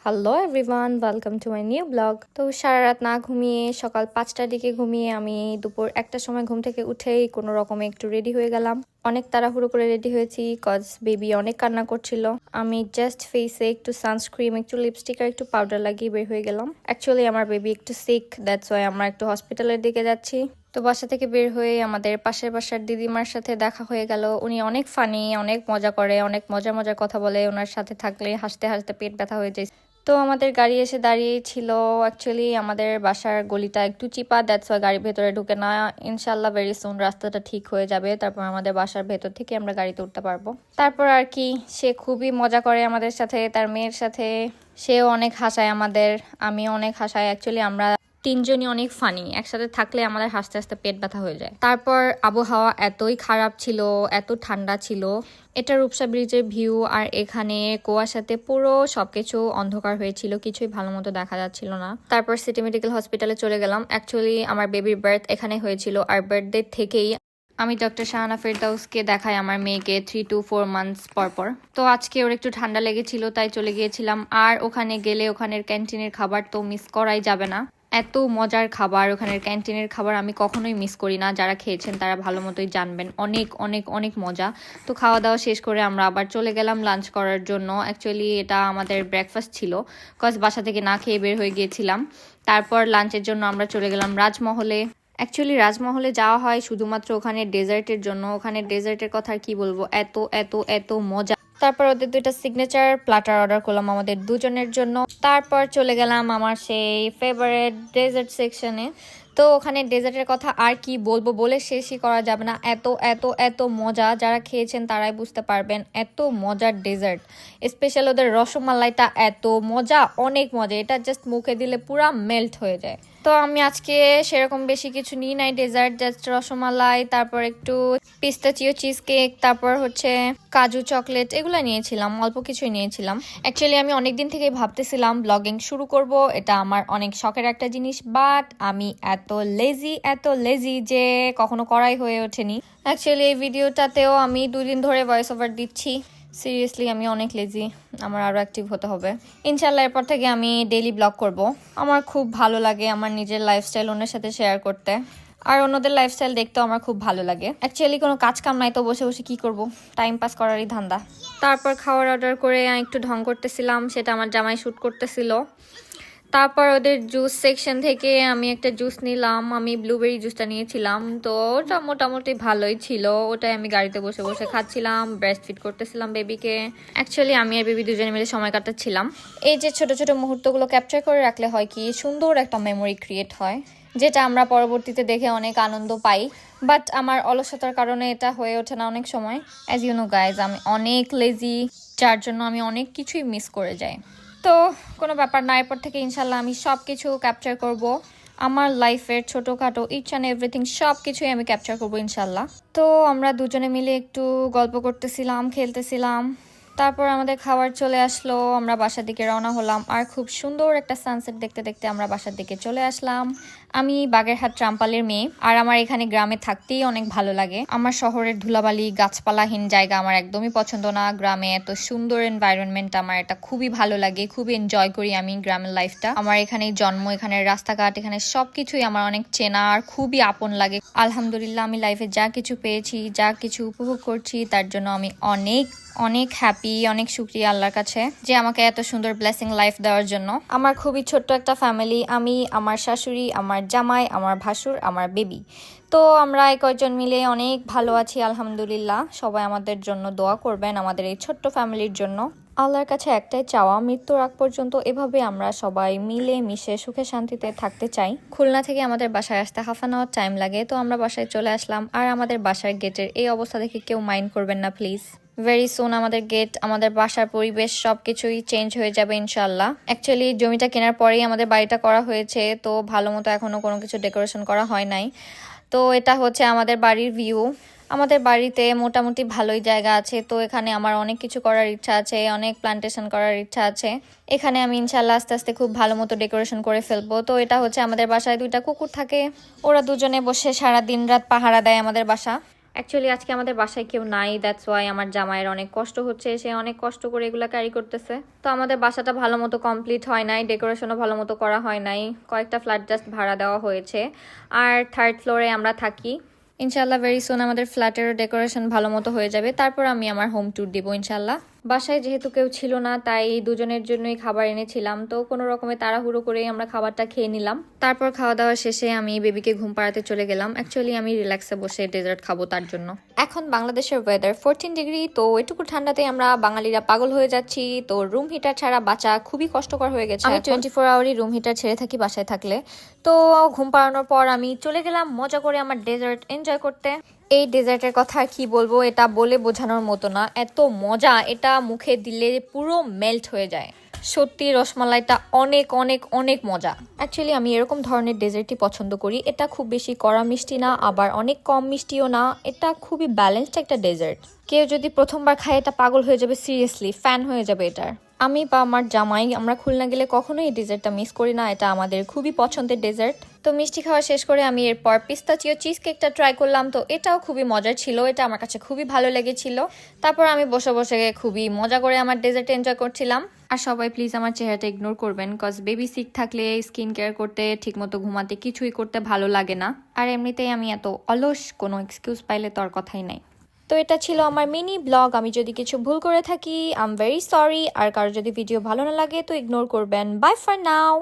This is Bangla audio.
Hello everyone, welcome to my new blog. তো সারা রাত না ঘুমিয়ে সকাল 5টার দিকে ঘুমিয়ে আমি দুপুর 1টার সময় ঘুম থেকে উঠেই কোনো রকমে একটু রেডি হয়ে গেলাম। অনেক তাড়াহুড়ো করে রেডি হয়েছি কজ বেবি অনেক কান্না করছিল। আমি জাস্ট ফেসে একটু সানস্ক্রিম, একটু লিপস্টিক আর একটু পাউডার লাগিয়ে বের হয়ে গেলাম। অ্যাকচুয়ালি আমার বেবি একটু সিক, দ্যাটস ওয়াই আমরা একটু হসপিটালের দিকে যাচ্ছি। তো বাসা থেকে বের হয়ে আমাদের পাশের বাসার দিদিমার সাথে দেখা হয়ে গেল। উনি অনেক ফানি, অনেক মজা করে, অনেক মজার মজার কথা বলে। ওনার সাথে থাকলে হাসতে হাসতে পেট ব্যথা হয়ে যায়। তো আমাদের গাড়ি এসে দাঁড়িয়ে ছিল। অ্যাকচুয়ালি আমাদের বাসার গলিটা একটু চিপা, দ্যাটস ওয়াই গাড়ির ভেতরে ঢুকে না। ইনশাল্লাহ ভেরি সুন রাস্তাটা ঠিক হয়ে যাবে, তারপর আমাদের বাসার ভেতর থেকে আমরা গাড়িতে উঠতে পারবো। তারপর আর কি, সে খুবই মজা করে আমাদের সাথে, তার মেয়ের সাথে। সেও অনেক হাসায় আমাদের, আমিও অনেক হাসাই। অ্যাকচুয়ালি আমরা তিনজনই অনেক ফানি, একসাথে থাকলে আমাদের হাসতে হাসতে পেট ব্যথা হয়ে যায়। তারপর আবহাওয়া এতই খারাপ ছিল, এত ঠান্ডা ছিল। এটা রূপসা ব্রিজের ভিউ, আর এখানে কুয়াশাতে পুরো সবকিছু অন্ধকার হয়েছিল, কিছুই ভালো মতো দেখা যাচ্ছিল না। তারপর সিটি মেডিকেল হসপিটালে চলে গেলাম। অ্যাকচুয়ালি আমার বেবির বার্থ এখানে হয়েছিল, আর বার্থডে থেকেই আমি ডক্টর শাহানা ফেরদাউসকে দেখাই আমার মেয়েকে 3 to 4 months পর পর। তো আজকে ওর একটু ঠান্ডা লেগেছিল, তাই চলে গিয়েছিলাম। আর ওখানে গেলে ওখানের ক্যান্টিনের খাবার তো মিস করাই যাবে না। এত মজার খাবার, ওখানের ক্যান্টিনের খাবার আমি কখনোই মিস করি না। যারা খেয়েছেন তারা ভালো মতোই জানবেন, অনেক অনেক অনেক মজা। তো খাওয়া দাওয়া শেষ করে আমরা আবার চলে গেলাম লাঞ্চ করার জন্য। অ্যাকচুয়ালি এটা আমাদের ব্রেকফাস্ট ছিল, কজ বাসা থেকে না খেয়ে বের হয়ে গিয়েছিলাম। তারপর লাঞ্চের জন্য আমরা চলে গেলাম রাজমহলে। অ্যাকচুয়ালি রাজমহলে যাওয়া হয় শুধুমাত্র ওখানে ডেজার্টের জন্য। ওখানে ডেজার্টের কথা আর কি বলবো, এত এত এত মজা। তারপর ওদের দুইটা সিগনেচার প্ল্যাটার অর্ডার করলাম আমাদের দুজনের জন্য। তারপর চলে গেলাম আমার সেই ফেভারিট ডেজার্ট সেকশনে। তো ওখানে ডেজার্টের কথা আর কি বলবো, বলে শেষই করা যাবে না। এত এত এত মজা, যারা খেয়েছেন তারাই বুঝতে পারবেন এত মজার ডেজার্ট। স্পেশাল ওদের রসমালাইটা এত মজা, অনেক মজা। এটা জাস্ট মুখে দিলে পুরা মেল্ট হয়ে যায়। তো আমি আজকে সেরকম বেশি কিছু নিই নাই ডেজার্ট, জাস্ট রসমালাই, তারপর একটু পিস্তাচিও চিজ কেক, তারপর হচ্ছে কাজু চকলেট, এগুলো নিয়েছিলাম, অল্প কিছুই নিয়েছিলাম। অ্যাকচুয়ালি আমি অনেকদিন থেকে ভাবতেছিলাম ব্লগিং শুরু করব, এটা আমার অনেক শখের একটা জিনিস, বাট আমি এত লেজি যে কখনো করাই হয়ে ওঠেনি। অ্যাকচুয়ালি এই ভিডিওটাতেও আমি 2 দিন ধরে ভয়েস ওভার দিচ্ছি। সিরিয়াসলি আমি অনেক লেজি, আমার আরও অ্যাক্টিভ হতে হবে। ইনশাল্লাহ এরপর থেকে আমি ডেইলি ব্লগ করব। আমার খুব ভালো লাগে আমার নিজের লাইফস্টাইল অন্যের সাথে শেয়ার করতে, আর অন্যদের লাইফস্টাইল দেখতেও আমার খুব ভালো লাগে। অ্যাকচুয়ালি কোনো কাজ কাম নাই, তো বসে বসে কি করব, টাইম পাস করারই ধান্দা। তারপর খাওয়ার অর্ডার করে একটু ঢং করতেছিলাম, সেটা আমার জামাই শ্যুট করতেছিল। তারপর ওদের জুস সেকশন থেকে আমি একটা জুস নিলাম, আমি ব্লুবেরি জুসটা নিয়েছিলাম। তো ওটা মোটামুটি ভালোই ছিল, ওটাই আমি গাড়িতে বসে বসে খাচ্ছিলাম, ব্রেস্ট ফিড করতেছিলাম বেবিকে। অ্যাকচুয়ালি আমি আর বেবি দুজনে মিলে সময় কাটাচ্ছিলাম। এই যে ছোট ছোট মুহূর্তগুলো ক্যাপচার করে রাখলে হয় কি, সুন্দর একটা মেমোরি ক্রিয়েট হয়, যেটা আমরা পরবর্তীতে দেখে অনেক আনন্দ পাই। বাট আমার অলসতার কারণে এটা হয়ে ওঠে না অনেক সময়। অ্যাজ ইউ নো গাইজ, আমি অনেক লেজি, যার জন্য আমি অনেক কিছুই মিস করে যাই। তো কোনো ব্যাপার না, এরপর থেকে ইনশাল্লাহ আমি সব কিছু ক্যাপচার করব। আমার লাইফের ছোটোখাটো ইচ অ্যান্ড এভরিথিং সব কিছুই আমি ক্যাপচার করবো ইনশাল্লাহ। তো আমরা দুজনে মিলে একটু গল্প করতেছিলাম, খেলতেছিলাম। তারপর আমাদের খাবার চলে আসলো, আমরা বাসার দিকে রওনা হলাম। আর খুব সুন্দর একটা সানসেট দেখতে দেখতে আমরা বাসার দিকে চলে আসলাম। আমি বাগেরহাট ট্রাম্পালের মেয়ে, আর আমার এখানে গ্রামে থাকতেই অনেক ভালো লাগে। আমার শহরের ধুলাবালি গাছপালাহীন জায়গা আমার একদমই পছন্দ না। গ্রামে এত সুন্দর এনভায়রনমেন্ট, আমার এটা খুবই ভালো লাগে, খুবই এনজয় করি আমি গ্রামের লাইফটা। আমার এখানেই জন্ম, এখানের রাস্তাঘাট, এখানে সবকিছুই আমার অনেক চেনা আর খুবই আপন লাগে। আলহামদুলিল্লাহ, আমি লাইফে যা কিছু পেয়েছি, যা কিছু উপভোগ করছি, তার জন্য আমি অনেক অনেক হ্যাপি, অনেক শুকরিয়া আল্লাহর কাছে যে আমাকে এত সুন্দর ব্লেসিং লাইফ দেওয়ার জন্য। আমার খুবই ছোট্ট একটা ফ্যামিলি, আমি, আমার শাশুড়ি, আমার জামাই, আমার ভাসুর, আমার বেবি। তো আমরা কয়েকজন মিলে অনেক ভালো আছি আলহামদুলিল্লাহ। সবাই আমাদের জন্য দোয়া করবেন, আমাদের এই ছোট্ট ফ্যামিলির জন্য। আল্লাহর কাছে একটাই চাওয়া, মৃত্যুর আগ পর্যন্ত এভাবে আমরা সবাই মিলে মিশে সুখে শান্তিতে থাকতে চাই। খুলনা থেকে আমাদের বাসায় আসতে হাফ অ্যান আওয়ার টাইম লাগে, তো আমরা বাসায় চলে আসলাম। আর আমাদের বাসার গেটের এই অবস্থা দেখে কেউ মাইন্ড করবেন না প্লিজ। ভেরি সুন আমাদের গেট, আমাদের বাসার পরিবেশ সবকিছুই চেঞ্জ হয়ে যাবে ইনশাল্লাহ। অ্যাকচুয়ালি জমিটা কেনার পরেই আমাদের বাড়িটা করা হয়েছে, তো ভালো মতো এখনো কোনো কিছু ডেকোরেশন করা হয় নাই। তো এটা হচ্ছে আমাদের বাড়ির ভিউ। আমাদের বাড়িতে মোটামুটি ভালোই জায়গা আছে, তো এখানে আমার অনেক কিছু করার ইচ্ছা আছে, অনেক প্লান্টেশন করার ইচ্ছা আছে। এখানে আমি ইনশাল্লাহ আস্তে আস্তে খুব ভালো মতো ডেকোরেশন করে ফেলবো। তো এটা হচ্ছে আমাদের বাসায় 2টা কুকুর থাকে, ওরা দুজনে বসে সারা দিন রাত পাহারা দেয় আমাদের বাসা। অ্যাকচুয়ালি আজকে আমাদের বাসায় কেউ নাই, দ্যাটস ওয়াই আমার জামাইয়ের অনেক কষ্ট হচ্ছে, সে অনেক কষ্ট করে এগুলা ক্যারি করতেছে। তো আমাদের বাসাটা ভালো মতো কমপ্লিট হয় নাই, ডেকোরেশনও ভালো মতো করা হয় নাই, কয়েকটা ফ্ল্যাট জাস্ট ভাড়া দেওয়া হয়েছে। আর 3rd ফ্লোরে আমরা থাকি। ইনশাল্লাহ ভেরি সুন আমাদের ফ্ল্যাটেরও ডেকোরেশন ভালো মতো হয়ে যাবে, তারপর আমি আমার হোম ট্যুর দিব ইনশাল্লাহ। বাসায় যেহেতু কেউ ছিল না তাই দুজনের জন্যই খাবার এনেছিলাম, তো কোনো রকমে তাড়াহুড়ো করেই আমরা খাবারটা খেয়ে নিলাম। তারপর খাওয়া দাওয়া শেষে আমি বেবিকে ঘুম পাড়াতে চলে গেলাম। অ্যাকচুয়ালি আমি রিল্যাক্সে বসে ডেজার্ট খাবো তার জন্য। এখন বাংলাদেশের ওয়েদার 14 ডিগ্রি, তো এটুকু ঠান্ডাতে আমরা বাঙালিরা পাগল হয়ে যাচ্ছি। তো রুম হিটার ছাড়া বাঁচা খুবই কষ্টকর হয়ে গেছে। আমি 24 আওয়ারই রুম হিটার ছেড়ে থাকি বাসায় থাকলে। তো ঘুম পাড়ানোর পর আমি চলে গেলাম মজা করে আমার ডেজার্ট এনজয় করতে। এই ডেজার্টের কথা কি বলবো, এটা বলে বোঝানোর মতো না, এত মজা, এটা মুখে দিলে পুরো মেল্ট হয়ে যায়। সত্যি রসমালাইটা অনেক অনেক অনেক মজা। অ্যাকচুয়ালি আমি এরকম ধরনের ডেজার্টই পছন্দ করি। এটা খুব বেশি কড়া মিষ্টি না, আবার অনেক কম মিষ্টিও না, এটা খুবই ব্যালেন্সড একটা ডেজার্ট। কেউ যদি প্রথমবার খায় এটা পাগল হয়ে যাবে, সিরিয়াসলি ফ্যান হয়ে যাবে এটার। আমি বা আমার জামাই আমরা খুলনা গেলে কখনোই এই ডেজার্টটা মিস করি না, এটা আমাদের খুবই পছন্দের ডেজার্ট। তো মিষ্টি খাওয়া শেষ করে আমি এরপর পিস্তাচিও চিজ কেকটা ট্রাই করলাম, তো এটাও খুবই মজার ছিল, এটা আমার কাছে খুবই ভালো লেগেছিল। তারপর আমি বসে বসে খুবই মজা করে আমার ডেজার্ট এনজয় করছিলাম। আর সবাই প্লিজ আমার চেহারাটা ইগনোর করবেন, কজ বেবি সিক থাকলে স্কিন কেয়ার করতে, ঠিকমতো ঘুমাতে, কিছুই করতে ভালো লাগে না। আর এমনিতেই আমি এত অলস, কোনো এক্সকিউজ পাইলে তো আর কথাই নাই। তো এটা ছিল আমার মিনি ব্লগ। আমি যদি কিছু ভুল করে থাকি আই এম ভেরি সরি। আর কারো যদি ভিডিও ভালো না লাগে তো ইগনোর করবেন। Bye for now.